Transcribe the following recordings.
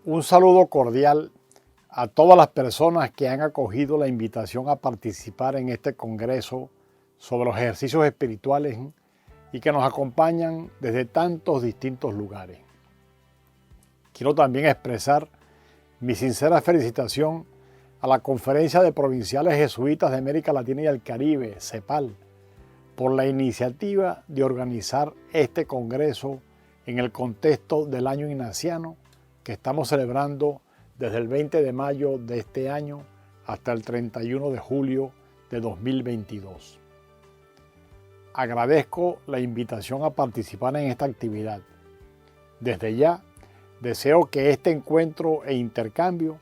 Un saludo cordial a todas las personas que han acogido la invitación a participar en este congreso sobre los ejercicios espirituales y que nos acompañan desde tantos distintos lugares. Quiero también expresar mi sincera felicitación a la Conferencia de Provinciales Jesuitas de América Latina y el Caribe, CEPAL, por la iniciativa de organizar este congreso en el contexto del año ignaciano que estamos celebrando desde el 20 de mayo de este año hasta el 31 de julio de 2022. Agradezco la invitación a participar en esta actividad. Desde ya, deseo que este encuentro e intercambio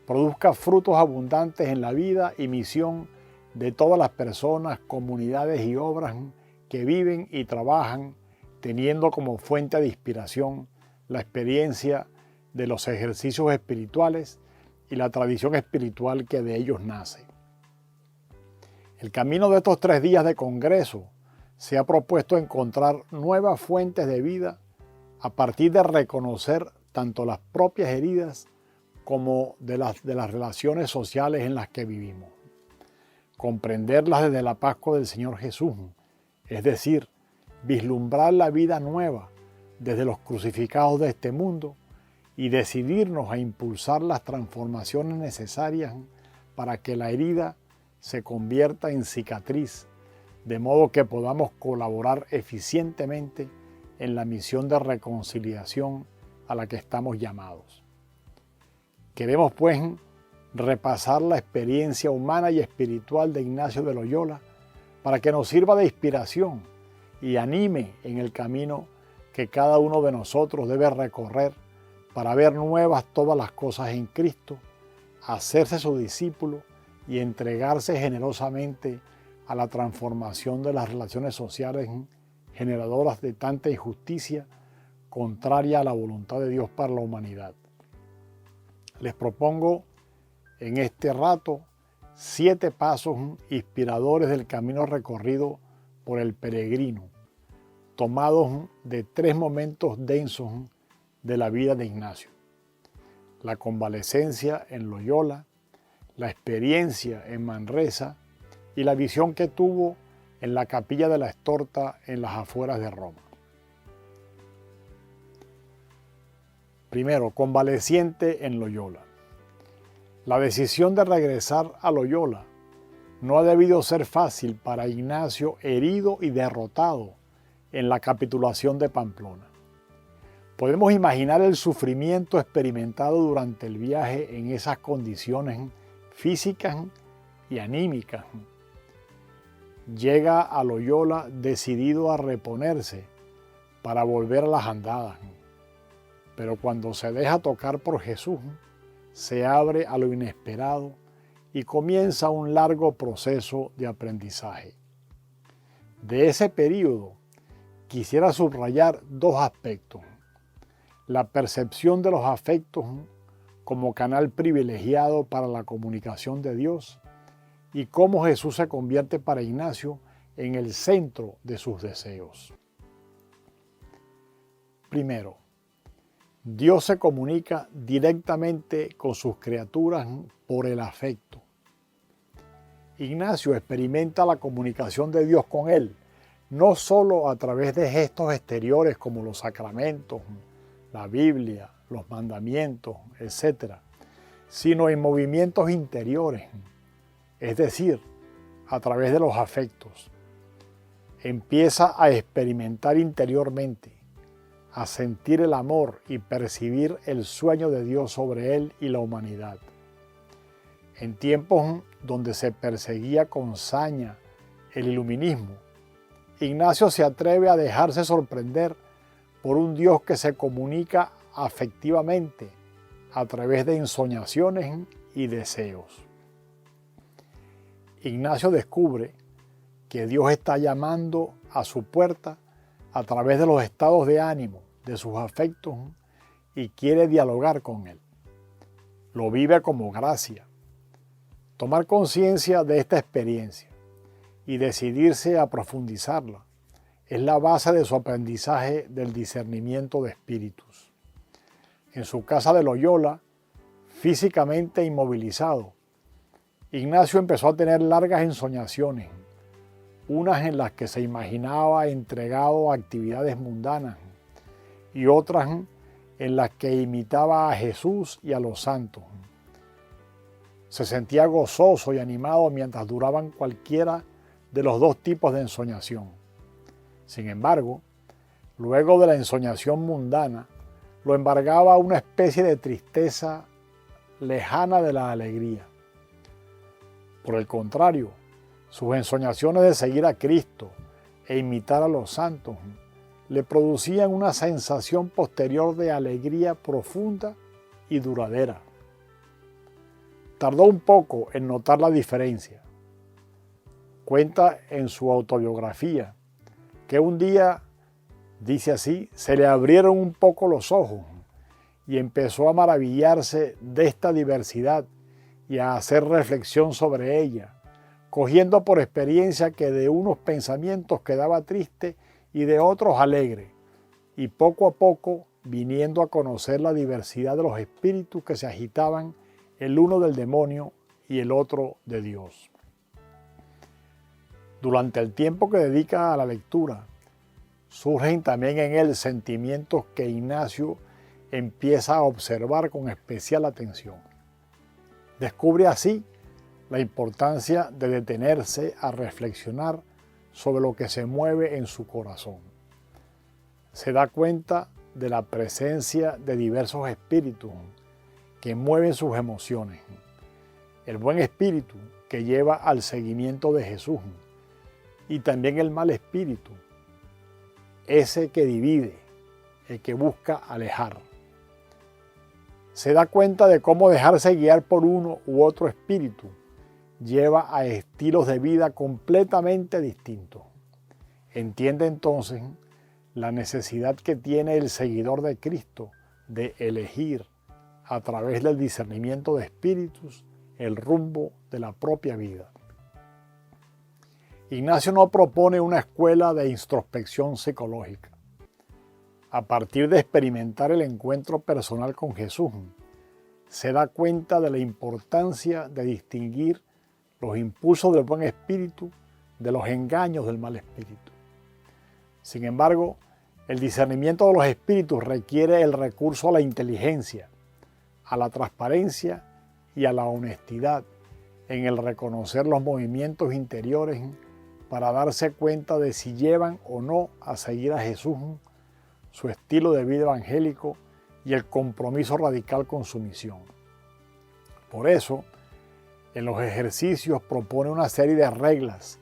produzca frutos abundantes en la vida y misión de todas las personas, comunidades y obras que viven y trabajan teniendo como fuente de inspiración la experiencia de los ejercicios espirituales y la tradición espiritual que de ellos nace. El camino de estos 3 días de congreso se ha propuesto encontrar nuevas fuentes de vida a partir de reconocer tanto las propias heridas como de las relaciones sociales en las que vivimos. Comprenderlas desde la Pascua del Señor Jesús, es decir, vislumbrar la vida nueva desde los crucificados de este mundo y decidirnos a impulsar las transformaciones necesarias para que la herida se convierta en cicatriz, de modo que podamos colaborar eficientemente en la misión de reconciliación a la que estamos llamados. Queremos, pues, repasar la experiencia humana y espiritual de Ignacio de Loyola para que nos sirva de inspiración y anime en el camino que cada uno de nosotros debe recorrer para ver nuevas todas las cosas en Cristo, hacerse su discípulo y entregarse generosamente a la transformación de las relaciones sociales generadoras de tanta injusticia contraria a la voluntad de Dios para la humanidad. Les propongo en este rato 7 pasos inspiradores del camino recorrido por el peregrino, tomados de 3 momentos densos de la vida de Ignacio: la convalecencia en Loyola, la experiencia en Manresa y la visión que tuvo en la Capilla de la Estorta en las afueras de Roma. Primero, convaleciente en Loyola. La decisión de regresar a Loyola no ha debido ser fácil para Ignacio, herido y derrotado en la capitulación de Pamplona. Podemos imaginar el sufrimiento experimentado durante el viaje en esas condiciones físicas y anímicas. Llega a Loyola decidido a reponerse para volver a las andadas, pero cuando se deja tocar por Jesús, se abre a lo inesperado y comienza un largo proceso de aprendizaje. De ese periodo, quisiera subrayar 2 aspectos: la percepción de los afectos como canal privilegiado para la comunicación de Dios y cómo Jesús se convierte para Ignacio en el centro de sus deseos. Primero, Dios se comunica directamente con sus criaturas por el afecto. Ignacio experimenta la comunicación de Dios con él, no solo a través de gestos exteriores como los sacramentos, la Biblia, los mandamientos, etc., sino en movimientos interiores, es decir, a través de los afectos. Empieza a experimentar interiormente, a sentir el amor y percibir el sueño de Dios sobre él y la humanidad. En tiempos donde se perseguía con saña el iluminismo, Ignacio se atreve a dejarse sorprender por un Dios que se comunica afectivamente a través de ensoñaciones y deseos. Ignacio descubre que Dios está llamando a su puerta a través de los estados de ánimo, de sus afectos, y quiere dialogar con él. Lo vive como gracia. Tomar conciencia de esta experiencia y decidirse a profundizarla es la base de su aprendizaje del discernimiento de espíritus. en su casa de Loyola, físicamente inmovilizado, Ignacio empezó a tener largas ensoñaciones, unas en las que se imaginaba entregado a actividades mundanas y otras en las que imitaba a Jesús y a los santos. Se sentía gozoso y animado mientras duraban cualquiera de los dos tipos de ensoñación. Sin embargo, luego de la ensoñación mundana, lo embargaba una especie de tristeza lejana de la alegría. Por el contrario, sus ensoñaciones de seguir a Cristo e imitar a los santos le producían una sensación posterior de alegría profunda y duradera. Tardó un poco en notar la diferencia. Cuenta en su autobiografía que un día, dice así, se le abrieron un poco los ojos y empezó a maravillarse de esta diversidad y a hacer reflexión sobre ella, cogiendo por experiencia que de unos pensamientos quedaba triste y de otros alegre, y poco a poco viniendo a conocer la diversidad de los espíritus que se agitaban, el uno del demonio y el otro de Dios. Durante el tiempo que dedica a la lectura, surgen también en él sentimientos que Ignacio empieza a observar con especial atención. Descubre así la importancia de detenerse a reflexionar sobre lo que se mueve en su corazón. Se da cuenta de la presencia de diversos espíritus que mueven sus emociones. El buen espíritu que lleva al seguimiento de Jesús y también el mal espíritu, ese que divide, el que busca alejar. Se da cuenta de cómo dejarse guiar por uno u otro espíritu lleva a estilos de vida completamente distintos. Entiende entonces la necesidad que tiene el seguidor de Cristo de elegir a través del discernimiento de espíritus el rumbo de la propia vida. Ignacio no propone una escuela de introspección psicológica. A partir de experimentar el encuentro personal con Jesús, se da cuenta de la importancia de distinguir los impulsos del buen espíritu de los engaños del mal espíritu. Sin embargo, el discernimiento de los espíritus requiere el recurso a la inteligencia, a la transparencia y a la honestidad en el reconocer los movimientos interiores para darse cuenta de si llevan o no a seguir a Jesús, su estilo de vida evangélico y el compromiso radical con su misión. Por eso, en los ejercicios propone una serie de reglas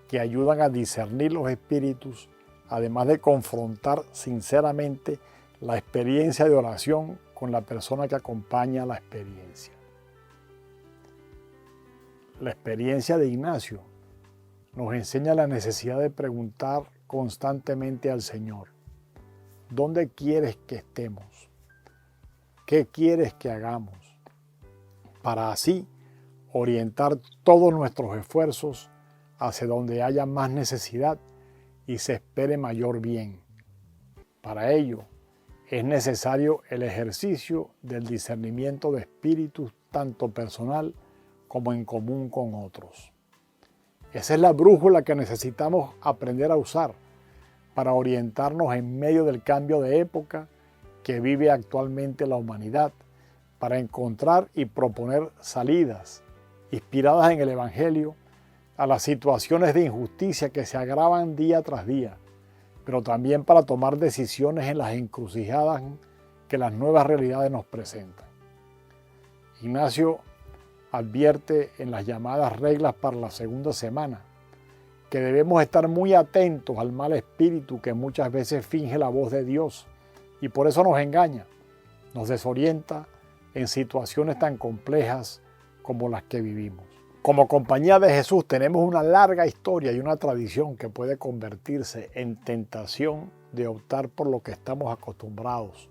que ayudan a discernir los espíritus, además de confrontar sinceramente la experiencia de oración con la persona que acompaña la experiencia. La experiencia de Ignacio nos enseña la necesidad de preguntar constantemente al Señor: ¿dónde quieres que estemos? ¿Qué quieres que hagamos? Para así orientar todos nuestros esfuerzos hacia donde haya más necesidad y se espere mayor bien. Para ello es necesario el ejercicio del discernimiento de espíritus tanto personal como en común con otros. Esa es la brújula que necesitamos aprender a usar para orientarnos en medio del cambio de época que vive actualmente la humanidad, para encontrar y proponer salidas inspiradas en el Evangelio a las situaciones de injusticia que se agravan día tras día, pero también para tomar decisiones en las encrucijadas que las nuevas realidades nos presentan. Ignacio advierte en las llamadas reglas para la segunda semana que debemos estar muy atentos al mal espíritu que muchas veces finge la voz de Dios y por eso nos engaña, nos desorienta en situaciones tan complejas como las que vivimos. Como compañía de Jesús tenemos una larga historia y una tradición que puede convertirse en tentación de optar por lo que estamos acostumbrados,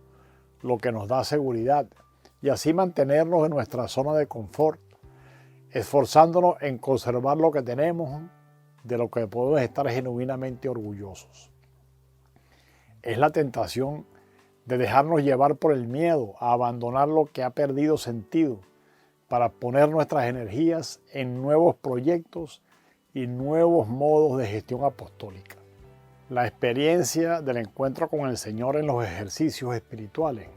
lo que nos da seguridad, y así mantenernos en nuestra zona de confort, esforzándonos en conservar lo que tenemos, de lo que podemos estar genuinamente orgullosos. Es la tentación de dejarnos llevar por el miedo a abandonar lo que ha perdido sentido para poner nuestras energías en nuevos proyectos y nuevos modos de gestión apostólica. La experiencia del encuentro con el Señor en los ejercicios espirituales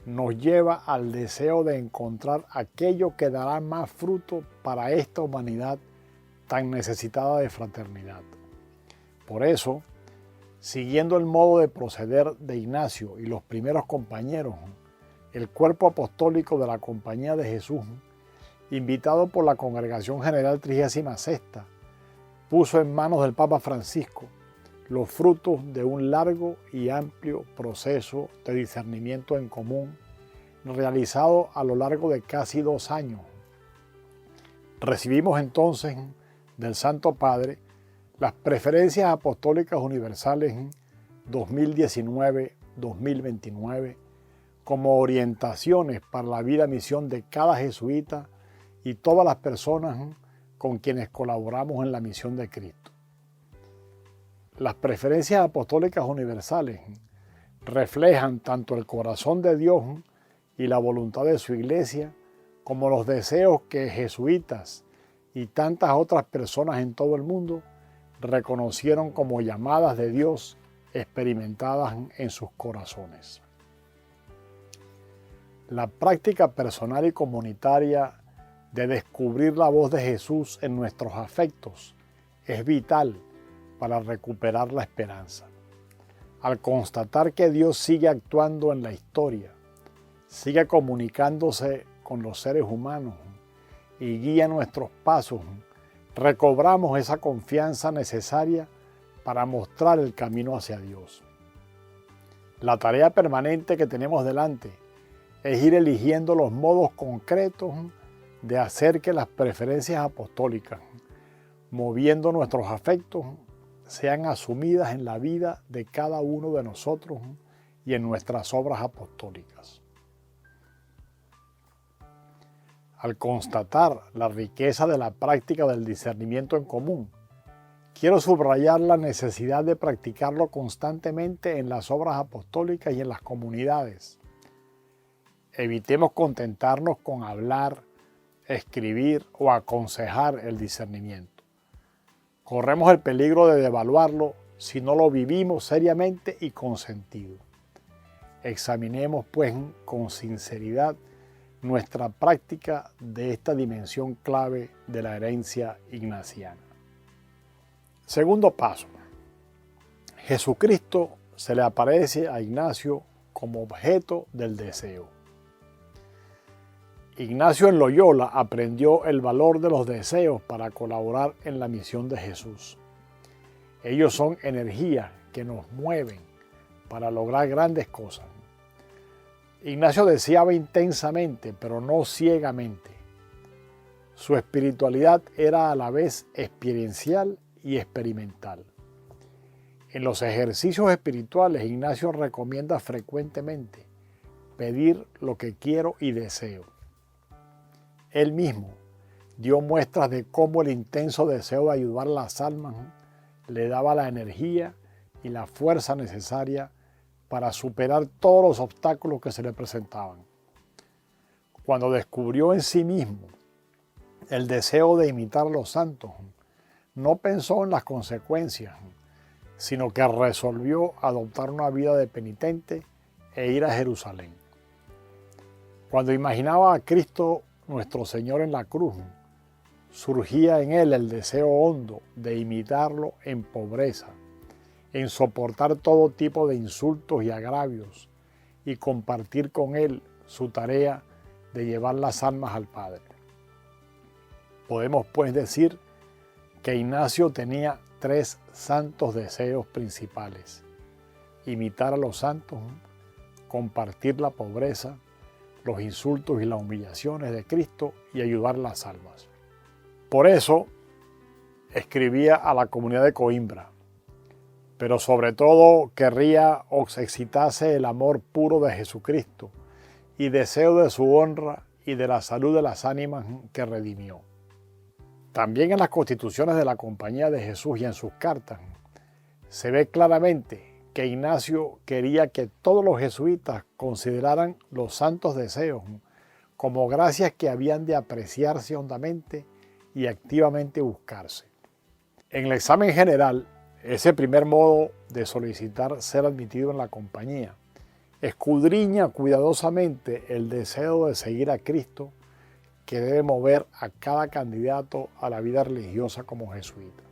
nos lleva al deseo de encontrar aquello que dará más fruto para esta humanidad tan necesitada de fraternidad. Por eso, siguiendo el modo de proceder de Ignacio y los primeros compañeros, el cuerpo apostólico de la Compañía de Jesús, invitado por la Congregación General 36, puso en manos del Papa Francisco los frutos de un largo y amplio proceso de discernimiento en común realizado a lo largo de casi 2 años. Recibimos entonces del Santo Padre las Preferencias Apostólicas Universales 2019-2029 como orientaciones para la vida misión de cada jesuita y todas las personas con quienes colaboramos en la misión de Cristo. Las Preferencias Apostólicas Universales reflejan tanto el corazón de Dios y la voluntad de su Iglesia como los deseos que jesuitas y tantas otras personas en todo el mundo reconocieron como llamadas de Dios experimentadas en sus corazones. La práctica personal y comunitaria de descubrir la voz de Jesús en nuestros afectos es vital para recuperar la esperanza. Al constatar que Dios sigue actuando en la historia, sigue comunicándose con los seres humanos y guía nuestros pasos, recobramos esa confianza necesaria para mostrar el camino hacia Dios. La tarea permanente que tenemos delante es ir eligiendo los modos concretos de hacer que las preferencias apostólicas, moviendo nuestros afectos, sean asumidas en la vida de cada uno de nosotros y en nuestras obras apostólicas. Al constatar la riqueza de la práctica del discernimiento en común, quiero subrayar la necesidad de practicarlo constantemente en las obras apostólicas y en las comunidades. Evitemos contentarnos con hablar, escribir o aconsejar el discernimiento. Corremos el peligro de devaluarlo si no lo vivimos seriamente y con sentido. Examinemos, pues, con sinceridad nuestra práctica de esta dimensión clave de la herencia ignaciana. Segundo paso. Jesucristo se le aparece a Ignacio como objeto del deseo. Ignacio en Loyola aprendió el valor de los deseos para colaborar en la misión de Jesús. Ellos son energías que nos mueven para lograr grandes cosas. Ignacio deseaba intensamente, pero no ciegamente. Su espiritualidad era a la vez experiencial y experimental. En los ejercicios espirituales, Ignacio recomienda frecuentemente pedir lo que quiero y deseo. Él mismo dio muestras de cómo el intenso deseo de ayudar a las almas le daba la energía y la fuerza necesaria para superar todos los obstáculos que se le presentaban. Cuando descubrió en sí mismo el deseo de imitar a los santos, no pensó en las consecuencias, sino que resolvió adoptar una vida de penitente e ir a Jerusalén. Cuando imaginaba a Cristo nuestro Señor en la cruz, surgía en él el deseo hondo de imitarlo en pobreza, en soportar todo tipo de insultos y agravios y compartir con él su tarea de llevar las almas al Padre. Podemos pues decir que Ignacio tenía 3 santos deseos principales: imitar a los santos, compartir la pobreza, los insultos y las humillaciones de Cristo y ayudar a las almas. Por eso escribía a la comunidad de Coimbra, pero sobre todo querría os excitase el amor puro de Jesucristo y deseo de su honra y de la salud de las ánimas que redimió. También en las constituciones de la Compañía de Jesús y en sus cartas se ve claramente que Ignacio quería que todos los jesuitas consideraran los santos deseos como gracias que habían de apreciarse hondamente y activamente buscarse. En el examen general, ese primer modo de solicitar ser admitido en la compañía escudriña cuidadosamente el deseo de seguir a Cristo que debe mover a cada candidato a la vida religiosa como jesuita.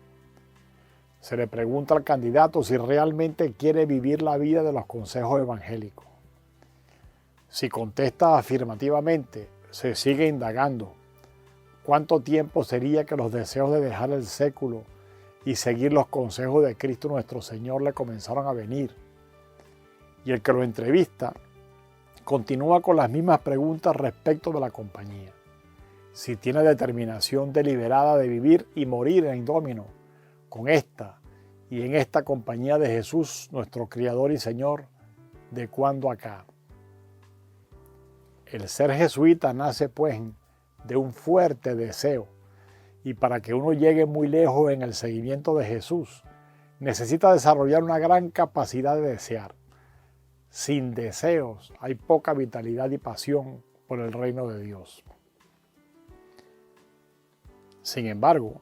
Se le pregunta al candidato si realmente quiere vivir la vida de los consejos evangélicos. Si contesta afirmativamente, se sigue indagando cuánto tiempo sería que los deseos de dejar el século y seguir los consejos de Cristo nuestro Señor le comenzaron a venir. Y el que lo entrevista continúa con las mismas preguntas respecto de la compañía. Si tiene determinación deliberada de vivir y morir en indómino con esta y en esta compañía de Jesús, nuestro Criador y Señor, ¿de cuándo acá? El ser jesuita nace pues de un fuerte deseo, y para que uno llegue muy lejos en el seguimiento de Jesús, necesita desarrollar una gran capacidad de desear. Sin deseos hay poca vitalidad y pasión por el reino de Dios. Sin embargo,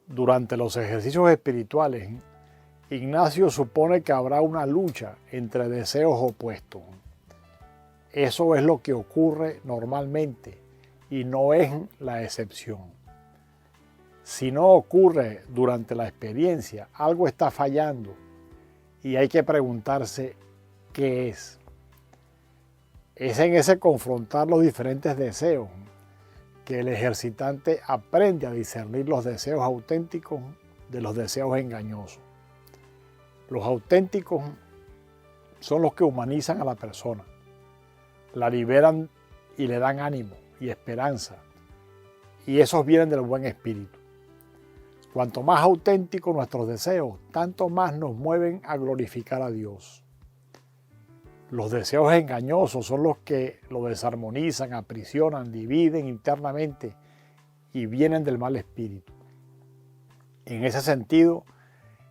durante los ejercicios espirituales, Ignacio supone que habrá una lucha entre deseos opuestos. Eso es lo que ocurre normalmente y no es la excepción. Si no ocurre durante la experiencia, algo está fallando y hay que preguntarse qué es. Es en ese confrontar los diferentes deseos que el ejercitante aprende a discernir los deseos auténticos de los deseos engañosos. Los auténticos son los que humanizan a la persona, la liberan y le dan ánimo y esperanza, y esos vienen del buen espíritu. Cuanto más auténticos nuestros deseos, tanto más nos mueven a glorificar a Dios. Los deseos engañosos son los que lo desarmonizan, aprisionan, dividen internamente y vienen del mal espíritu. En ese sentido,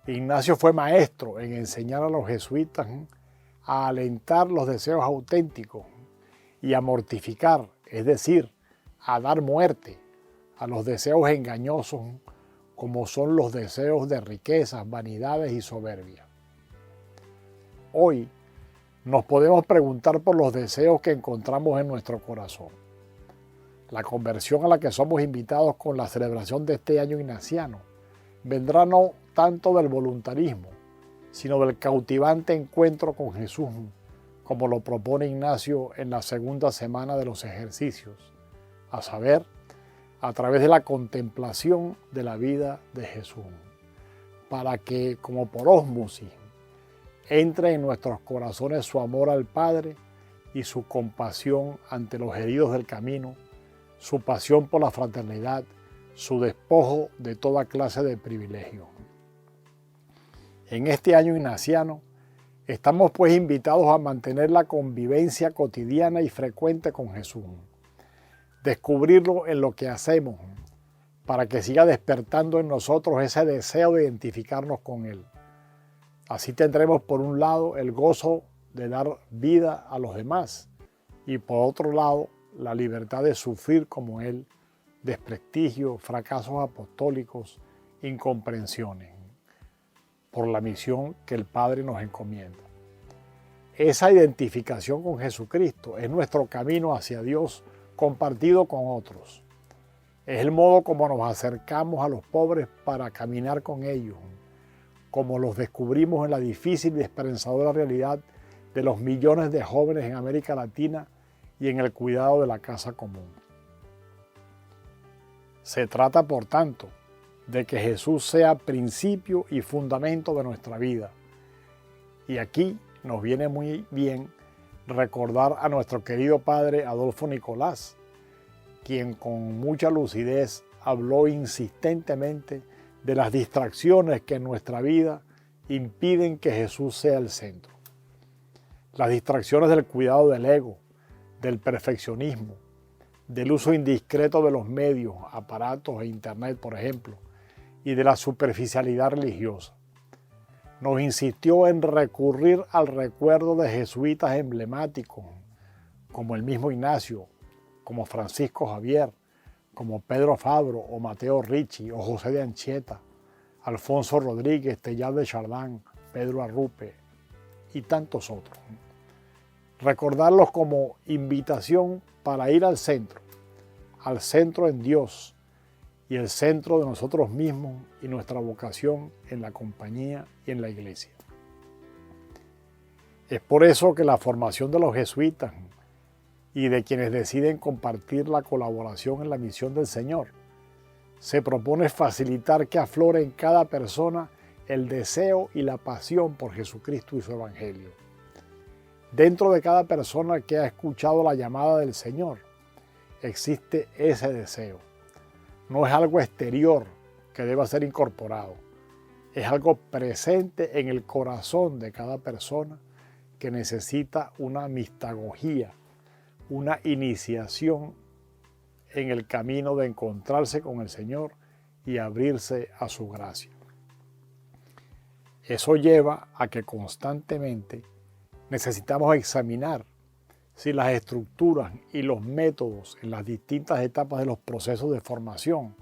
Ignacio fue maestro en enseñar a los jesuitas a alentar los deseos auténticos y a mortificar, es decir, a dar muerte a los deseos engañosos como son los deseos de riquezas, vanidades y soberbia. Hoy nos podemos preguntar por los deseos que encontramos en nuestro corazón. La conversión a la que somos invitados con la celebración de este año ignaciano vendrá no tanto del voluntarismo, sino del cautivante encuentro con Jesús, como lo propone Ignacio en la segunda semana de los ejercicios, a saber, a través de la contemplación de la vida de Jesús, para que, como por ósmosis, entre en nuestros corazones su amor al Padre y su compasión ante los heridos del camino, su pasión por la fraternidad, su despojo de toda clase de privilegios. En este año ignaciano, estamos pues invitados a mantener la convivencia cotidiana y frecuente con Jesús, descubrirlo en lo que hacemos, para que siga despertando en nosotros ese deseo de identificarnos con Él. Así tendremos por un lado el gozo de dar vida a los demás y por otro lado la libertad de sufrir como Él desprestigio, fracasos apostólicos, incomprensiones, por la misión que el Padre nos encomienda. Esa identificación con Jesucristo es nuestro camino hacia Dios compartido con otros. Es el modo como nos acercamos a los pobres para caminar con ellos, como los descubrimos en la difícil y esperanzadora realidad de los millones de jóvenes en América Latina y en el cuidado de la casa común. Se trata, por tanto, de que Jesús sea principio y fundamento de nuestra vida. Y aquí nos viene muy bien recordar a nuestro querido padre Adolfo Nicolás, quien con mucha lucidez habló insistentemente de las distracciones que en nuestra vida impiden que Jesús sea el centro. Las distracciones del cuidado del ego, del perfeccionismo, del uso indiscreto de los medios, aparatos e internet, por ejemplo, y de la superficialidad religiosa. nos insistió en recurrir al recuerdo de jesuitas emblemáticos, como el mismo Ignacio, como Francisco Javier, como Pedro Fabro o Mateo Ricci o José de Anchieta, Alfonso Rodríguez, Teilhard de Chardin, Pedro Arrupe y tantos otros. Recordarlos como invitación para ir al centro en Dios y el centro de nosotros mismos y nuestra vocación en la compañía y en la iglesia. Es por eso que la formación de los jesuitas y de quienes deciden compartir la colaboración en la misión del Señor se propone facilitar que aflore en cada persona el deseo y la pasión por Jesucristo y su Evangelio. Dentro de cada persona que ha escuchado la llamada del Señor, existe ese deseo. No es algo exterior que deba ser incorporado. Es algo presente en el corazón de cada persona que necesita una mistagogía, una iniciación en el camino de encontrarse con el Señor y abrirse a su gracia. Eso lleva a que constantemente necesitamos examinar si las estructuras y los métodos en las distintas etapas de los procesos de formación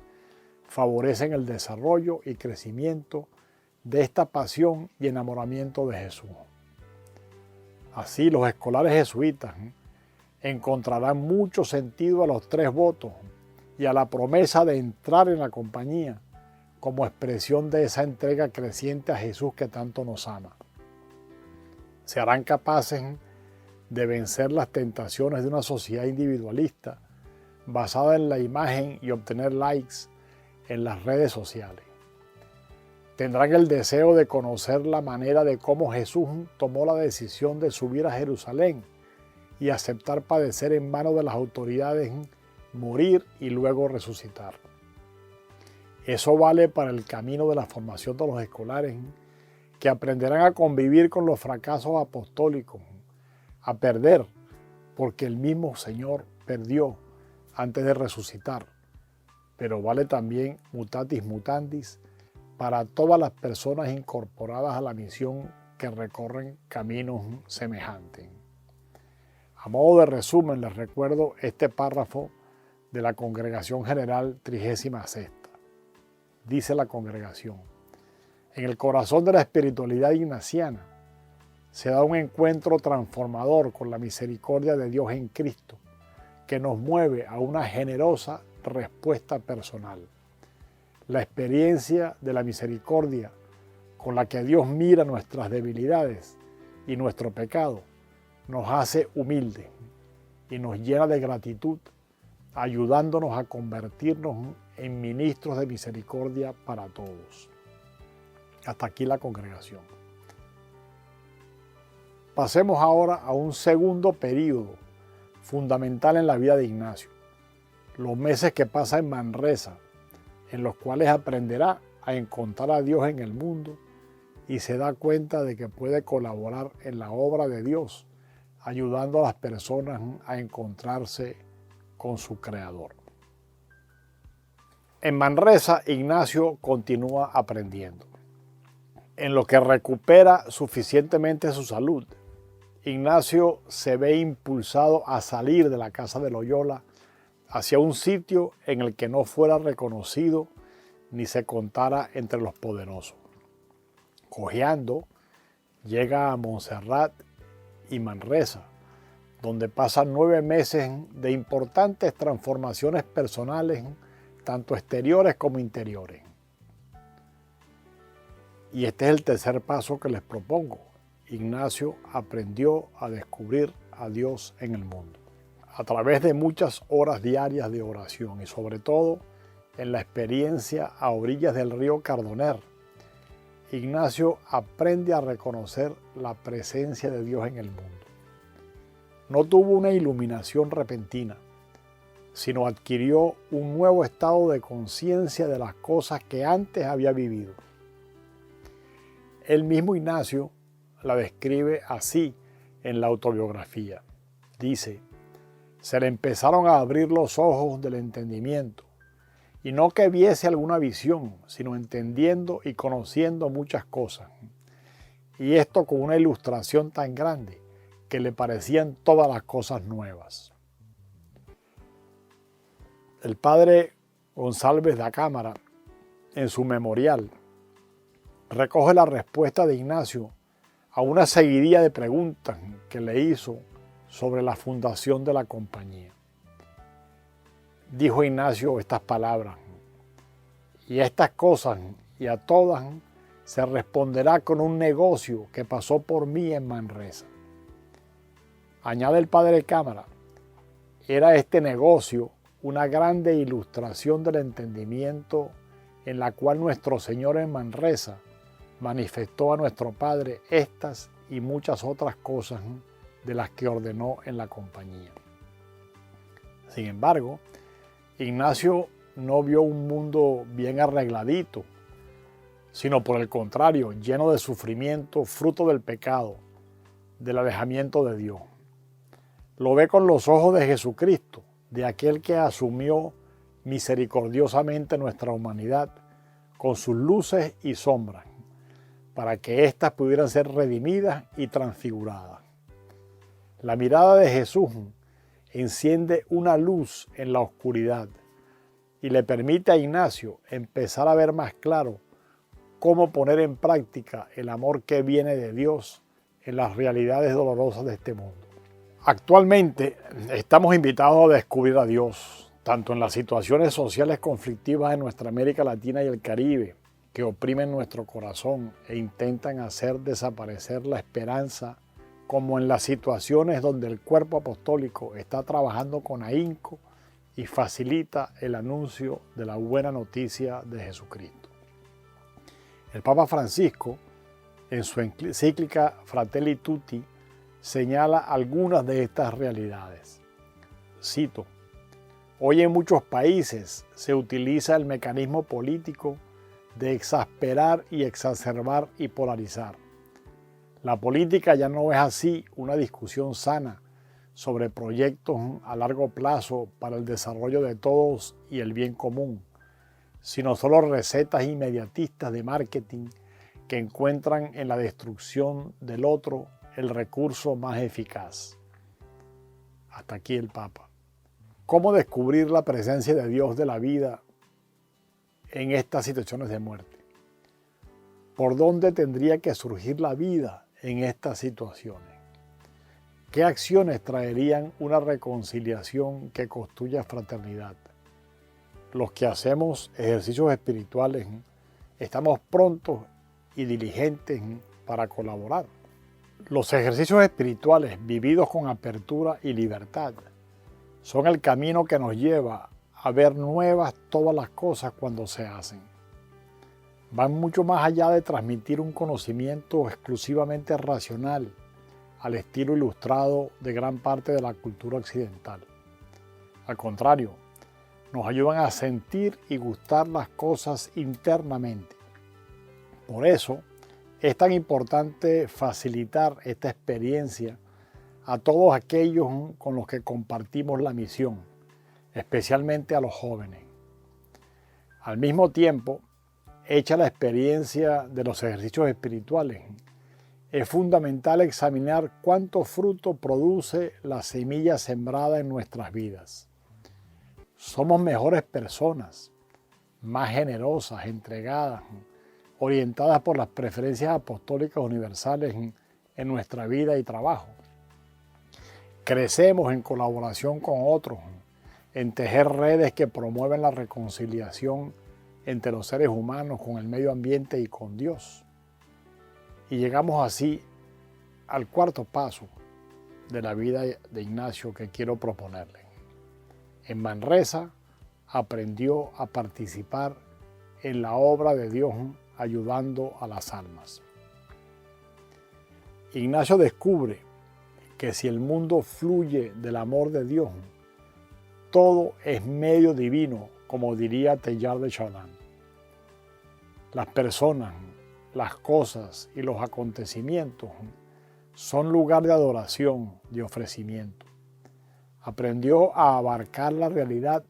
favorecen el desarrollo y crecimiento de esta pasión y enamoramiento de Jesús. Así, los escolares jesuitas encontrarán mucho sentido a los 3 votos y a la promesa de entrar en la compañía como expresión de esa entrega creciente a Jesús que tanto nos ama. Se harán capaces de vencer las tentaciones de una sociedad individualista basada en la imagen y obtener likes en las redes sociales. Tendrán el deseo de conocer la manera de cómo Jesús tomó la decisión de subir a Jerusalén y aceptar padecer en manos de las autoridades, morir y luego resucitar. Eso vale para el camino de la formación de los escolares, que aprenderán a convivir con los fracasos apostólicos, a perder, porque el mismo Señor perdió antes de resucitar. Pero vale también, mutatis mutandis, para todas las personas incorporadas a la misión que recorren caminos semejantes. A modo de resumen, les recuerdo este párrafo de la Congregación General 36. Dice la congregación: en el corazón de la espiritualidad ignaciana se da un encuentro transformador con la misericordia de Dios en Cristo, que nos mueve a una generosa respuesta personal. La experiencia de la misericordia con la que Dios mira nuestras debilidades y nuestro pecado nos hace humildes y nos llena de gratitud, ayudándonos a convertirnos en ministros de misericordia para todos. Hasta aquí la congregación. Pasemos ahora a un segundo período fundamental en la vida de Ignacio: los meses que pasa en Manresa, en los cuales aprenderá a encontrar a Dios en el mundo y se da cuenta de que puede colaborar en la obra de Dios, ayudando a las personas a encontrarse con su Creador. En Manresa, Ignacio continúa aprendiendo. En lo que recupera suficientemente su salud, Ignacio se ve impulsado a salir de la casa de Loyola hacia un sitio en el que no fuera reconocido ni se contara entre los poderosos. Cojeando, llega a Montserrat y Manresa, donde pasa 9 meses de importantes transformaciones personales, tanto exteriores como interiores. Y este es el tercer paso que les propongo. Ignacio aprendió a descubrir a Dios en el mundo, a través de muchas horas diarias de oración y sobre todo en la experiencia a orillas del río Cardoner. Ignacio aprende a reconocer la presencia de Dios en el mundo. No tuvo una iluminación repentina, sino adquirió un nuevo estado de conciencia de las cosas que antes había vivido. El mismo Ignacio la describe así en la autobiografía. Dice: se le empezaron a abrir los ojos del entendimiento, y no que viese alguna visión, sino entendiendo y conociendo muchas cosas. y esto con una ilustración tan grande que le parecían todas las cosas nuevas. El padre González da Cámara, en su memorial, recoge la respuesta de Ignacio a una seguidilla de preguntas que le hizo sobre la fundación de la compañía. Dijo Ignacio estas palabras: y a estas cosas y a todas se responderá con un negocio que pasó por mí en Manresa. Añade el padre Cámara: era este negocio una grande ilustración del entendimiento en la cual nuestro Señor en Manresa manifestó a nuestro Padre estas y muchas otras cosas de las que ordenó en la compañía. Sin embargo, Ignacio no vio un mundo bien arregladito, sino por el contrario, lleno de sufrimiento, fruto del pecado, del alejamiento de Dios. Lo ve con los ojos de Jesucristo, de aquel que asumió misericordiosamente nuestra humanidad con sus luces y sombras, para que éstas pudieran ser redimidas y transfiguradas. La mirada de Jesús enciende una luz en la oscuridad y le permite a Ignacio empezar a ver más claro cómo poner en práctica el amor que viene de Dios en las realidades dolorosas de este mundo. Actualmente estamos invitados a descubrir a Dios, tanto en las situaciones sociales conflictivas en nuestra América Latina y el Caribe, que oprimen nuestro corazón e intentan hacer desaparecer la esperanza, como en las situaciones donde el cuerpo apostólico está trabajando con ahínco y facilita el anuncio de la buena noticia de Jesucristo. El Papa Francisco, en su encíclica Fratelli Tutti, señala algunas de estas realidades. Cito: hoy en muchos países se utiliza el mecanismo político de exasperar y exacerbar y polarizar. La política ya no es así una discusión sana sobre proyectos a largo plazo para el desarrollo de todos y el bien común, sino solo recetas inmediatistas de marketing que encuentran en la destrucción del otro el recurso más eficaz. Hasta aquí el Papa. ¿Cómo descubrir la presencia de Dios de la vida en estas situaciones de muerte? ¿Por dónde tendría que surgir la vida en estas situaciones? ¿Qué acciones traerían una reconciliación que construya fraternidad? Los que hacemos ejercicios espirituales estamos prontos y diligentes para colaborar. Los ejercicios espirituales vividos con apertura y libertad son el camino que nos lleva a ver nuevas todas las cosas cuando se hacen. Van mucho más allá de transmitir un conocimiento exclusivamente racional al estilo ilustrado de gran parte de la cultura occidental. Al contrario, nos ayudan a sentir y gustar las cosas internamente. Por eso es tan importante facilitar esta experiencia a todos aquellos con los que compartimos la misión, especialmente a los jóvenes. Al mismo tiempo, hecha la experiencia de los ejercicios espirituales, es fundamental examinar cuánto fruto produce la semilla sembrada en nuestras vidas. Somos mejores personas, más generosas, entregadas, orientadas por las preferencias apostólicas universales en nuestra vida y trabajo. Crecemos en colaboración con otros, en tejer redes que promueven la reconciliación entre los seres humanos con el medio ambiente y con Dios. Y llegamos así al cuarto paso de la vida de Ignacio que quiero proponerle. En Manresa aprendió a participar en la obra de Dios ayudando a las almas. Ignacio descubre que si el mundo fluye del amor de Dios, todo es medio divino, como diría Teilhard de Chardin. Las personas, las cosas y los acontecimientos son lugar de adoración, de ofrecimiento. Aprendió a abarcar la realidad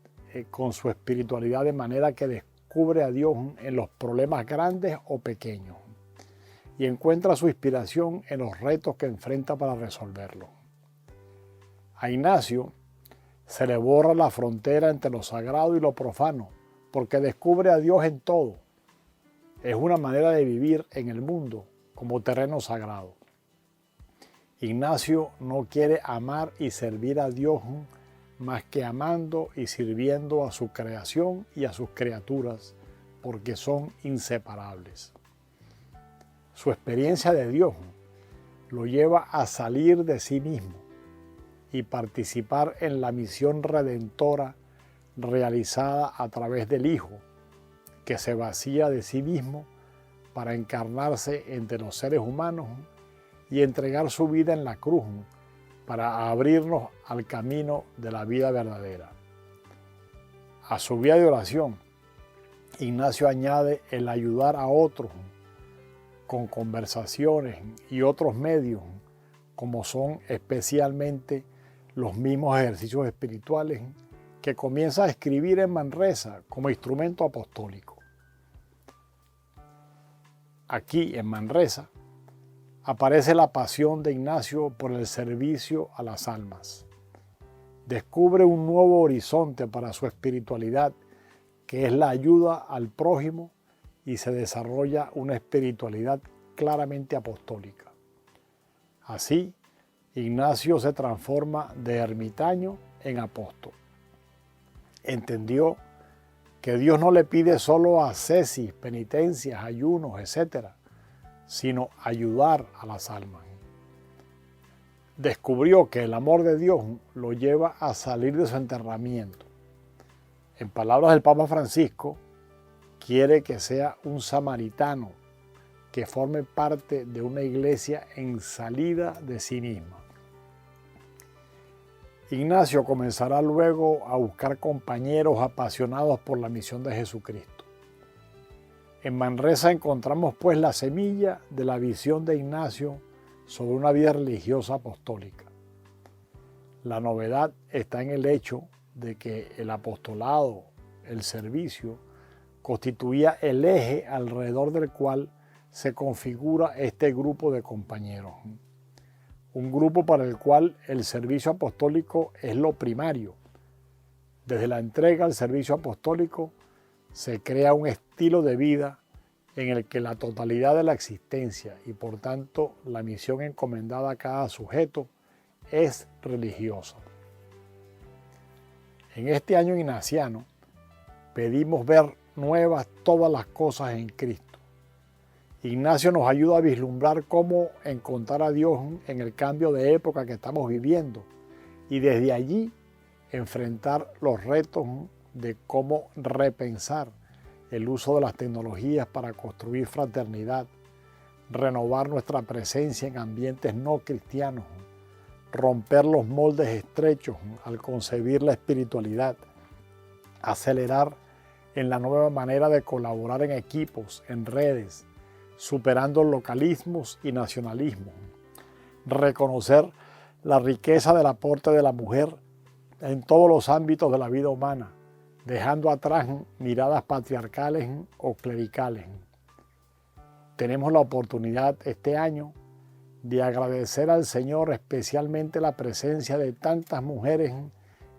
con su espiritualidad de manera que descubre a Dios en los problemas grandes o pequeños. y encuentra su inspiración en los retos que enfrenta para resolverlo. A Ignacio se le borra la frontera entre lo sagrado y lo profano, porque descubre a Dios en todo. Es una manera de vivir en el mundo como terreno sagrado. Ignacio no quiere amar y servir a Dios más que amando y sirviendo a su creación y a sus criaturas, porque son inseparables. Su experiencia de Dios lo lleva a salir de sí mismo y participar en la misión redentora realizada a través del Hijo, que se vacía de sí mismo para encarnarse entre los seres humanos y entregar su vida en la cruz para abrirnos al camino de la vida verdadera. A su vida de oración, Ignacio añade el ayudar a otros con conversaciones y otros medios, como son especialmente los mismos ejercicios espirituales que comienza a escribir en Manresa como instrumento apostólico. Aquí en Manresa aparece la pasión de Ignacio por el servicio a las almas. Descubre un nuevo horizonte para su espiritualidad, que es la ayuda al prójimo, y se desarrolla una espiritualidad claramente apostólica. Así, Ignacio se transforma de ermitaño en apóstol. Entendió que Dios no le pide solo ascesis, penitencias, ayunos, etc., sino ayudar a las almas. Descubrió que el amor de Dios lo lleva a salir de su enterramiento. En palabras del Papa Francisco, quiere que sea un samaritano que forme parte de una iglesia en salida de sí misma. Ignacio comenzará luego a buscar compañeros apasionados por la misión de Jesucristo. En Manresa encontramos pues la semilla de la visión de Ignacio sobre una vida religiosa apostólica. La novedad está en el hecho de que el apostolado, el servicio, constituía el eje alrededor del cual se configura este grupo de compañeros. Un grupo para el cual el servicio apostólico es lo primario. Desde la entrega al servicio apostólico se crea un estilo de vida en el que la totalidad de la existencia y por tanto la misión encomendada a cada sujeto es religiosa. En este año ignaciano pedimos ver nuevas todas las cosas en Cristo. Ignacio nos ayuda a vislumbrar cómo encontrar a Dios en el cambio de época que estamos viviendo y desde allí enfrentar los retos de cómo repensar el uso de las tecnologías para construir fraternidad, renovar nuestra presencia en ambientes no cristianos, romper los moldes estrechos al concebir la espiritualidad, acelerar en la nueva manera de colaborar en equipos, en redes, superando localismos y nacionalismos, reconocer la riqueza del aporte de la mujer en todos los ámbitos de la vida humana, dejando atrás miradas patriarcales o clericales. Tenemos la oportunidad este año de agradecer al Señor especialmente la presencia de tantas mujeres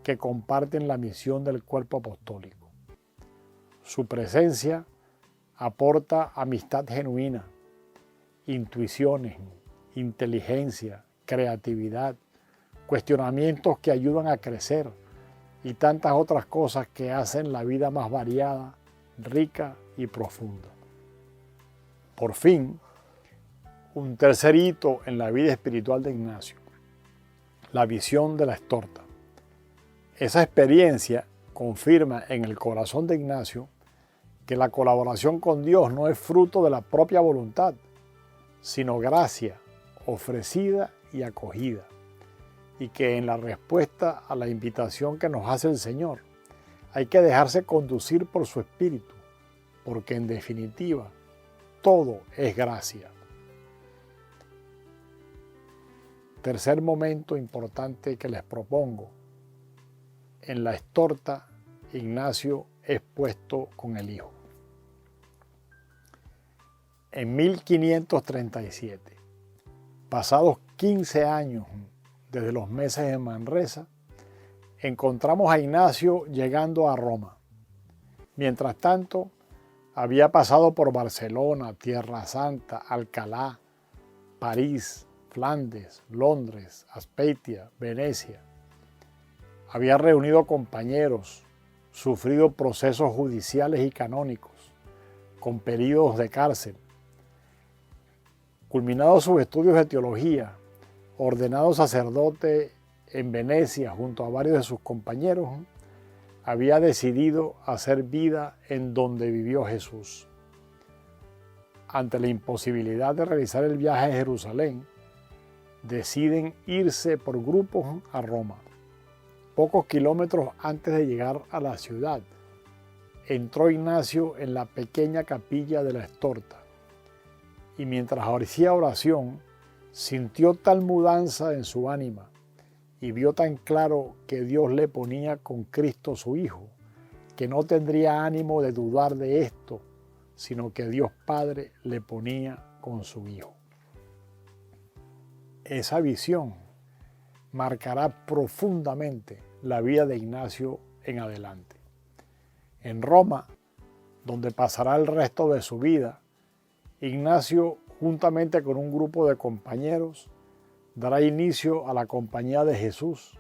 que comparten la misión del cuerpo apostólico. Su presencia aporta amistad genuina, intuiciones, inteligencia, creatividad, cuestionamientos que ayudan a crecer y tantas otras cosas que hacen la vida más variada, rica y profunda. Por fin, un tercer hito en la vida espiritual de Ignacio, la visión de la estorta. Esa experiencia confirma en el corazón de Ignacio que la colaboración con Dios no es fruto de la propia voluntad, sino gracia ofrecida y acogida, y que en la respuesta a la invitación que nos hace el Señor hay que dejarse conducir por su Espíritu, porque en definitiva todo es gracia. Tercer momento importante que les propongo. En la estorta, Ignacio es puesto con el Hijo. En 1537, pasados 15 años desde los meses en Manresa, encontramos a Ignacio llegando a Roma. Mientras tanto, había pasado por Barcelona, Tierra Santa, Alcalá, París, Flandes, Londres, Azpeitia, Venecia. Había reunido compañeros, sufrido procesos judiciales y canónicos, con períodos de cárcel. Culminados sus estudios de teología, ordenado sacerdote en Venecia junto a varios de sus compañeros, había decidido hacer vida en donde vivió Jesús. Ante la imposibilidad de realizar el viaje a Jerusalén, deciden irse por grupos a Roma. Pocos kilómetros antes de llegar a la ciudad, entró Ignacio en la pequeña capilla de la Estorta y mientras hacía oración, sintió tal mudanza en su ánima y vio tan claro que Dios le ponía con Cristo su Hijo, que no tendría ánimo de dudar de esto, sino que Dios Padre le ponía con su Hijo. Esa visión marcará profundamente la vida de Ignacio en adelante. En Roma, donde pasará el resto de su vida, Ignacio, juntamente con un grupo de compañeros, dará inicio a la Compañía de Jesús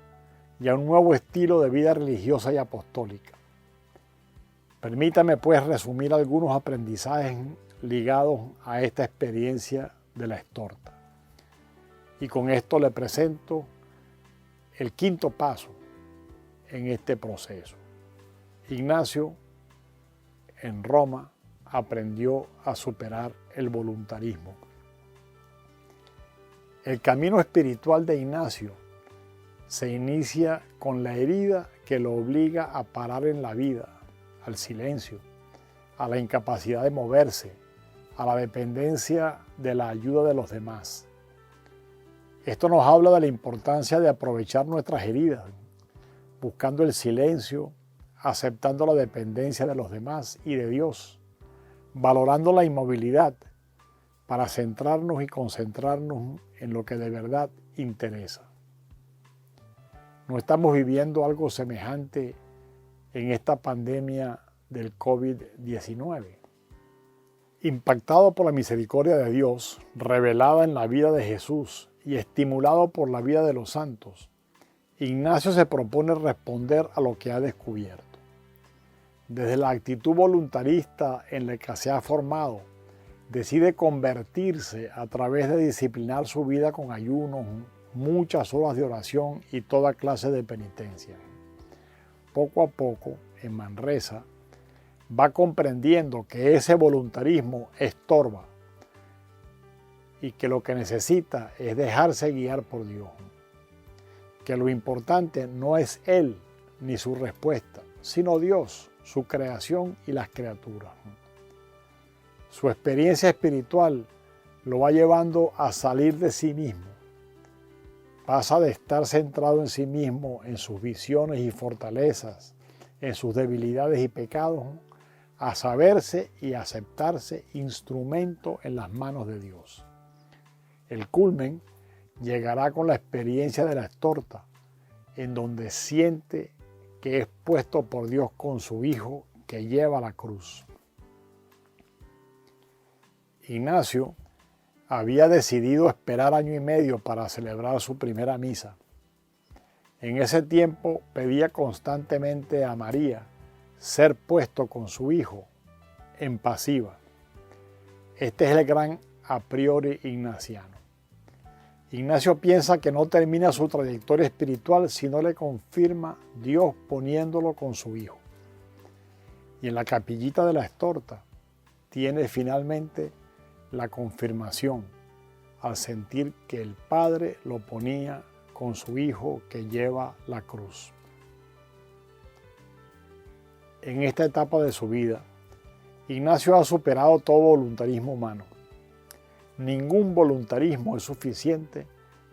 y a un nuevo estilo de vida religiosa y apostólica. Permítame pues resumir algunos aprendizajes ligados a esta experiencia de la Estorta. Y con esto le presento el quinto paso en este proceso. Ignacio en Roma aprendió a superar el voluntarismo. El camino espiritual de Ignacio se inicia con la herida que lo obliga a parar en la vida, al silencio, a la incapacidad de moverse, a la dependencia de la ayuda de los demás. Esto nos habla de la importancia de aprovechar nuestras heridas, buscando el silencio, aceptando la dependencia de los demás y de Dios, valorando la inmovilidad para centrarnos y concentrarnos en lo que de verdad interesa. No estamos viviendo algo semejante en esta pandemia del COVID-19. Impactado por la misericordia de Dios, revelada en la vida de Jesús y estimulado por la vida de los santos, Ignacio se propone responder a lo que ha descubierto. Desde la actitud voluntarista en la que se ha formado, decide convertirse a través de disciplinar su vida con ayunos, muchas horas de oración y toda clase de penitencia. Poco a poco, en Manresa, va comprendiendo que ese voluntarismo estorba y que lo que necesita es dejarse guiar por Dios. Que lo importante no es Él ni su respuesta, sino Dios, su creación y las criaturas. Su experiencia espiritual lo va llevando a salir de sí mismo. Pasa de estar centrado en sí mismo, en sus visiones y fortalezas, en sus debilidades y pecados, a saberse y aceptarse instrumento en las manos de Dios. El culmen llegará con la experiencia de la Estorta, en donde siente que es puesto por Dios con su Hijo que lleva la cruz. Ignacio había decidido esperar año y medio para celebrar su primera misa. En ese tiempo pedía constantemente a María ser puesto con su Hijo en pasiva. Este es el gran a priori ignaciano. Ignacio piensa que no termina su trayectoria espiritual si no le confirma Dios poniéndolo con su Hijo. Y en la capillita de la Estorta tiene finalmente la confirmación al sentir que el Padre lo ponía con su Hijo que lleva la cruz. En esta etapa de su vida, Ignacio ha superado todo voluntarismo humano. Ningún voluntarismo es suficiente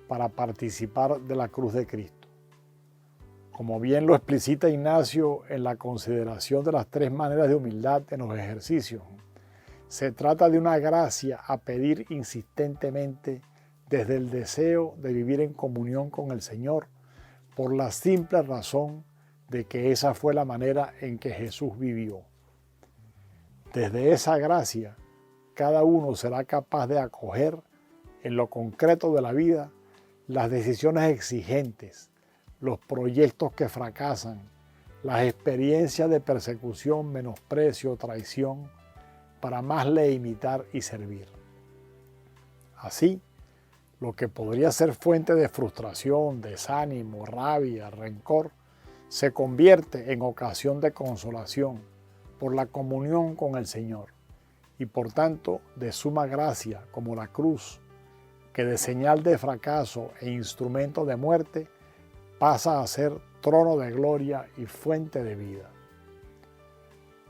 para participar de la cruz de Cristo. Como bien lo explicita Ignacio en la consideración de las 3 maneras de humildad en los ejercicios, Se trata de una gracia a pedir insistentemente desde el deseo de vivir en comunión con el Señor, por la simple razón de que esa fue la manera en que Jesús vivió. Desde esa gracia, cada uno será capaz de acoger en lo concreto de la vida las decisiones exigentes, los proyectos que fracasan, las experiencias de persecución, menosprecio, traición, para más le imitar y servir. Así, lo que podría ser fuente de frustración, desánimo, rabia, rencor, se convierte en ocasión de consolación por la comunión con el Señor y por tanto de suma gracia, como la cruz, que de señal de fracaso e instrumento de muerte pasa a ser trono de gloria y fuente de vida.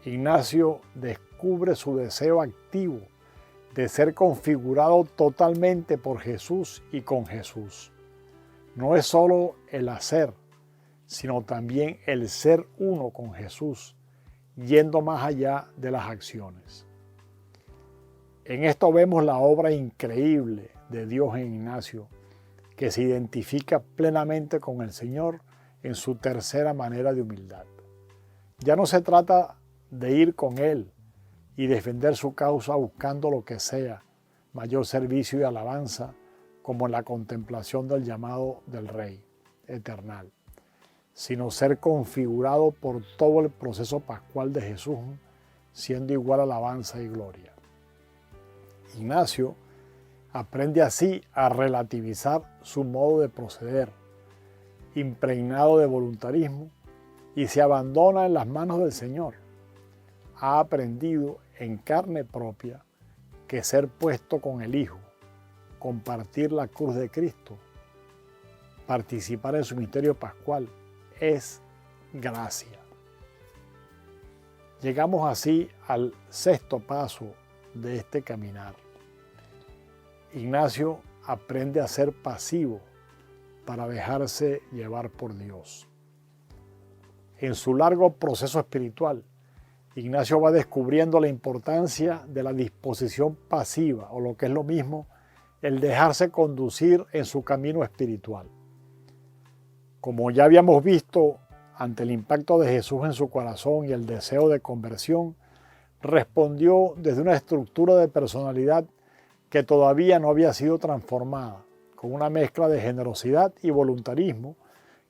Ignacio descubre su deseo activo de ser configurado totalmente por Jesús y con Jesús. No es solo el hacer, sino también el ser uno con Jesús, yendo más allá de las acciones. En esto vemos la obra increíble de Dios en Ignacio, que se identifica plenamente con el Señor en su tercera manera de humildad. Ya no se trata de ir con Él y defender su causa buscando lo que sea, mayor servicio y alabanza, como en la contemplación del llamado del Rey eternal, sino ser configurado por todo el proceso pascual de Jesús, siendo igual alabanza y gloria. Ignacio aprende así a relativizar su modo de proceder, impregnado de voluntarismo, y se abandona en las manos del Señor. Ha aprendido en carne propia que ser puesto con el Hijo, compartir la cruz de Cristo, participar en su misterio pascual, es gracia. Llegamos así al sexto paso de este caminar. Ignacio aprende a ser pasivo para dejarse llevar por Dios. En su largo proceso espiritual, Ignacio va descubriendo la importancia de la disposición pasiva, o lo que es lo mismo, el dejarse conducir en su camino espiritual. Como ya habíamos visto, ante el impacto de Jesús en su corazón y el deseo de conversión, respondió desde una estructura de personalidad que todavía no había sido transformada, con una mezcla de generosidad y voluntarismo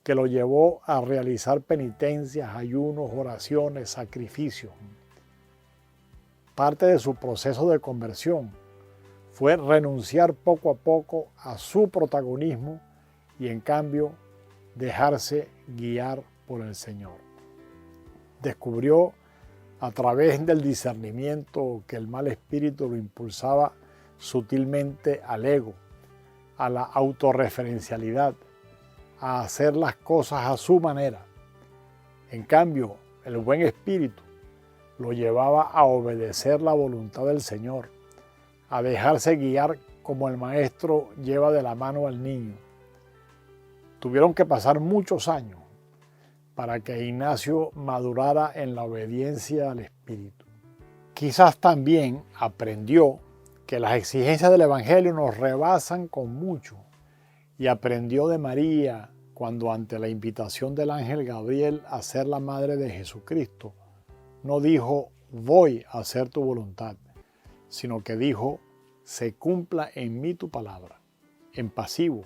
que lo llevó a realizar penitencias, ayunos, oraciones, sacrificios. Parte de su proceso de conversión fue renunciar poco a poco a su protagonismo y en cambio dejarse guiar por el Señor. Descubrió a través del discernimiento que el mal espíritu lo impulsaba sutilmente al ego, a la autorreferencialidad, a hacer las cosas a su manera. En cambio, el buen espíritu lo llevaba a obedecer la voluntad del Señor, a dejarse guiar como el maestro lleva de la mano al niño. Tuvieron que pasar muchos años para que Ignacio madurara en la obediencia al Espíritu. Quizás también aprendió que las exigencias del Evangelio nos rebasan con mucho y aprendió de María cuando ante la invitación del ángel Gabriel a ser la madre de Jesucristo, no dijo voy a hacer tu voluntad, sino que dijo se cumpla en mí tu palabra, en pasivo,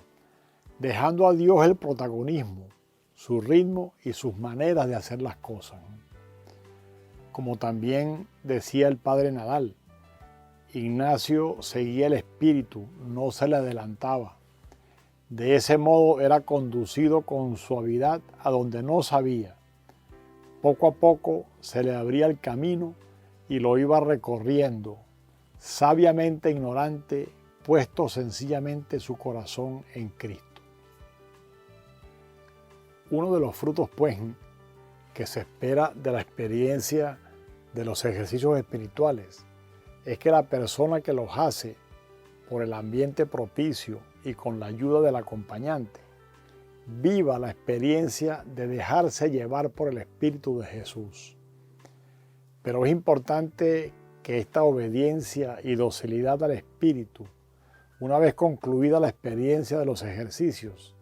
dejando a Dios el protagonismo, su ritmo y sus maneras de hacer las cosas. Como también decía el padre Nadal, Ignacio seguía el espíritu, no se le adelantaba. De ese modo era conducido con suavidad a donde no sabía. Poco a poco se le abría el camino y lo iba recorriendo, sabiamente ignorante, puesto sencillamente su corazón en Cristo. Uno de los frutos, pues, que se espera de la experiencia de los ejercicios espirituales es que la persona que los hace por el ambiente propicio y con la ayuda del acompañante, viva la experiencia de dejarse llevar por el Espíritu de Jesús. Pero es importante que esta obediencia y docilidad al Espíritu, una vez concluida la experiencia de los ejercicios,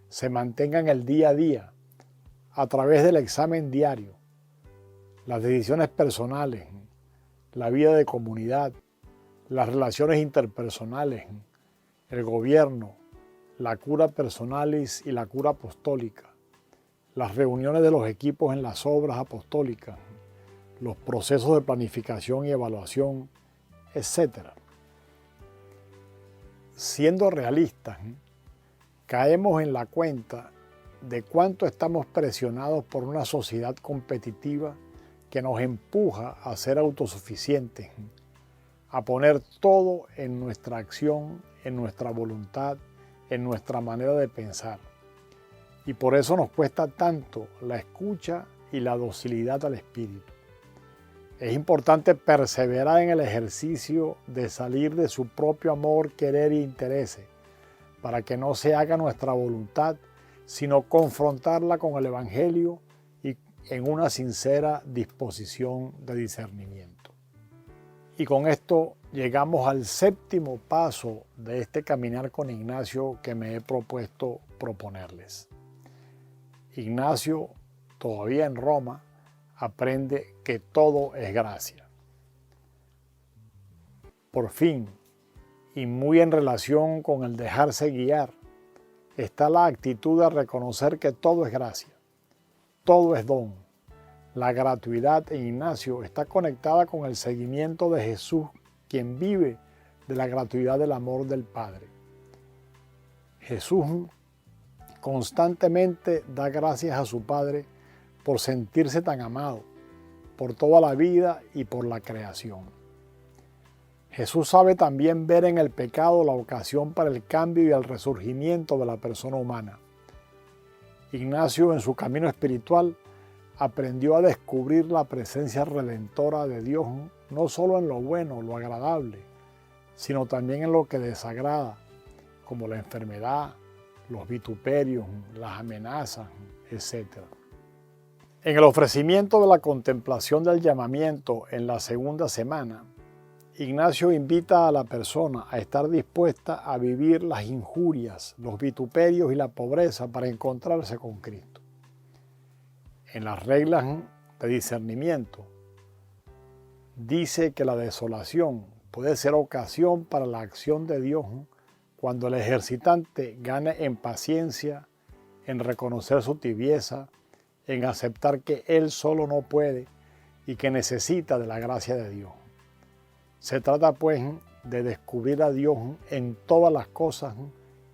se mantenga en el día a día a través del examen diario, las decisiones personales, la vida de comunidad, las relaciones interpersonales, el gobierno, la cura personalis y la cura apostólica, las reuniones de los equipos en las obras apostólicas, los procesos de planificación y evaluación, etc. Siendo realistas, caemos en la cuenta de cuánto estamos presionados por una sociedad competitiva que nos empuja a ser autosuficientes, a poner todo en nuestra acción, en nuestra voluntad, en nuestra manera de pensar. Y por eso nos cuesta tanto la escucha y la docilidad al Espíritu. Es importante perseverar en el ejercicio de salir de su propio amor, querer e interés, para que no se haga nuestra voluntad, sino confrontarla con el Evangelio y en una sincera disposición de discernimiento. Y con esto llegamos al séptimo paso de este caminar con Ignacio que me he propuesto proponerles. Ignacio, todavía en Roma, aprende que todo es gracia. Por fin, y muy en relación con el dejarse guiar, está la actitud de reconocer que todo es gracia, todo es don. La gratuidad en Ignacio está conectada con el seguimiento de Jesús, quien vive de la gratuidad del amor del Padre. Jesús constantemente da gracias a su Padre por sentirse tan amado, por toda la vida y por la creación. Jesús sabe también ver en el pecado la ocasión para el cambio y el resurgimiento de la persona humana. Ignacio, en su camino espiritual, aprendió a descubrir la presencia redentora de Dios no solo en lo bueno, lo agradable, sino también en lo que desagrada, como la enfermedad, los vituperios, las amenazas, etc. En el ofrecimiento de la contemplación del llamamiento en la segunda semana, Ignacio invita a la persona a estar dispuesta a vivir las injurias, los vituperios y la pobreza para encontrarse con Cristo. En las reglas de discernimiento, dice que la desolación puede ser ocasión para la acción de Dios cuando el ejercitante gane en paciencia, en reconocer su tibieza, en aceptar que él solo no puede y que necesita de la gracia de Dios. Se trata pues de descubrir a Dios en todas las cosas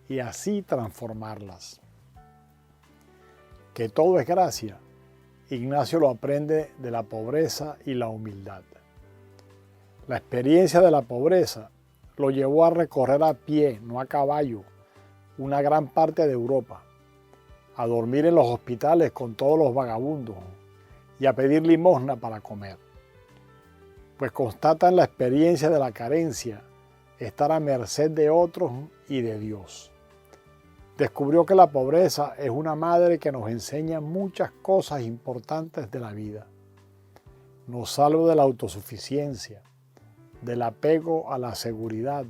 y así transformarlas. Que todo es gracia, Ignacio lo aprende de la pobreza y la humildad. La experiencia de la pobreza lo llevó a recorrer a pie, no a caballo, una gran parte de Europa, a dormir en los hospitales con todos los vagabundos y a pedir limosna para comer. Pues constata en la experiencia de la carencia estar a merced de otros y de Dios. Descubrió que la pobreza es una madre que nos enseña muchas cosas importantes de la vida. Nos salva de la autosuficiencia, del apego a la seguridad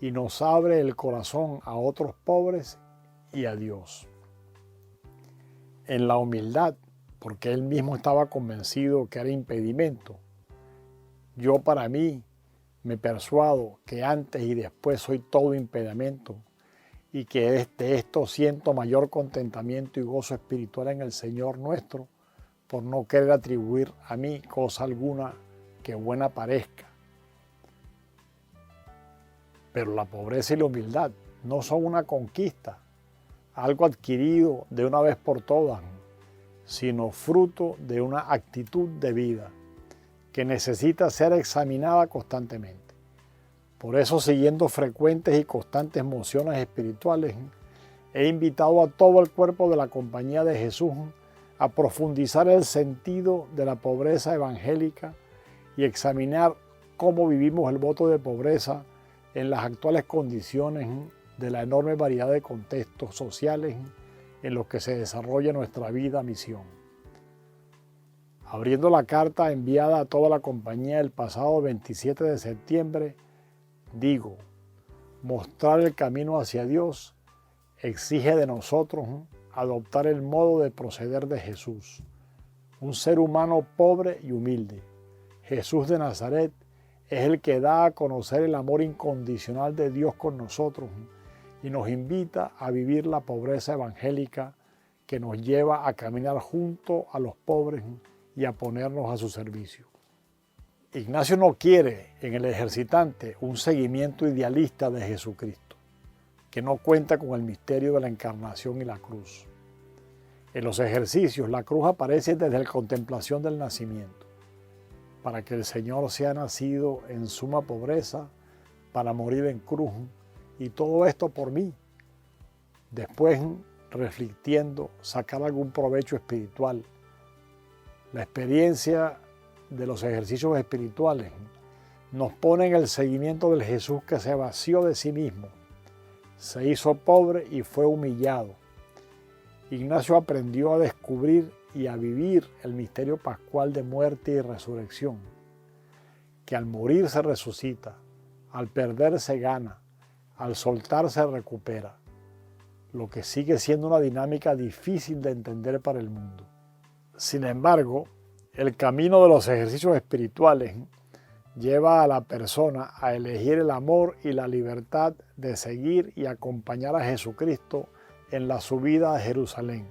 y nos abre el corazón a otros pobres y a Dios. En la humildad, porque él mismo estaba convencido que era impedimento, yo para mí me persuado que antes y después soy todo impedimento y que de esto siento mayor contentamiento y gozo espiritual en el Señor nuestro por no querer atribuir a mí cosa alguna que buena parezca. Pero la pobreza y la humildad no son una conquista, algo adquirido de una vez por todas, sino fruto de una actitud de vida que necesita ser examinada constantemente. Por eso, siguiendo frecuentes y constantes mociones espirituales, he invitado a todo el cuerpo de la Compañía de Jesús a profundizar el sentido de la pobreza evangélica y examinar cómo vivimos el voto de pobreza en las actuales condiciones de la enorme variedad de contextos sociales en los que se desarrolla nuestra vida misión. Abriendo la carta enviada a toda la compañía el pasado 27 de septiembre, digo, mostrar el camino hacia Dios exige de nosotros adoptar el modo de proceder de Jesús, un ser humano pobre y humilde. Jesús de Nazaret es el que da a conocer el amor incondicional de Dios con nosotros y nos invita a vivir la pobreza evangélica que nos lleva a caminar junto a los pobres y a ponernos a su servicio. Ignacio no quiere en el ejercitante un seguimiento idealista de Jesucristo, que no cuenta con el misterio de la encarnación y la cruz. En los ejercicios, la cruz aparece desde la contemplación del nacimiento, para que el Señor sea nacido en suma pobreza, para morir en cruz, y todo esto por mí. Después, reflexionando, sacar algún provecho espiritual. La experiencia de los ejercicios espirituales nos pone en el seguimiento del Jesús que se vació de sí mismo, se hizo pobre y fue humillado. Ignacio aprendió a descubrir y a vivir el misterio pascual de muerte y resurrección, que al morir se resucita, al perder se gana, al soltar se recupera, lo que sigue siendo una dinámica difícil de entender para el mundo. Sin embargo, el camino de los ejercicios espirituales lleva a la persona a elegir el amor y la libertad de seguir y acompañar a Jesucristo en la subida a Jerusalén,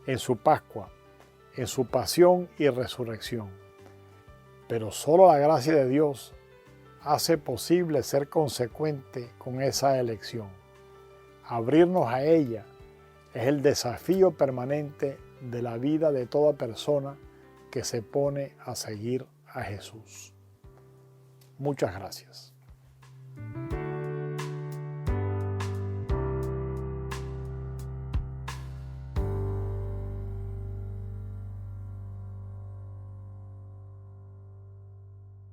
en su Pascua, en su pasión y resurrección. Pero solo la gracia de Dios hace posible ser consecuente con esa elección. Abrirnos a ella es el desafío permanente de la vida de toda persona que se pone a seguir a Jesús. Muchas gracias.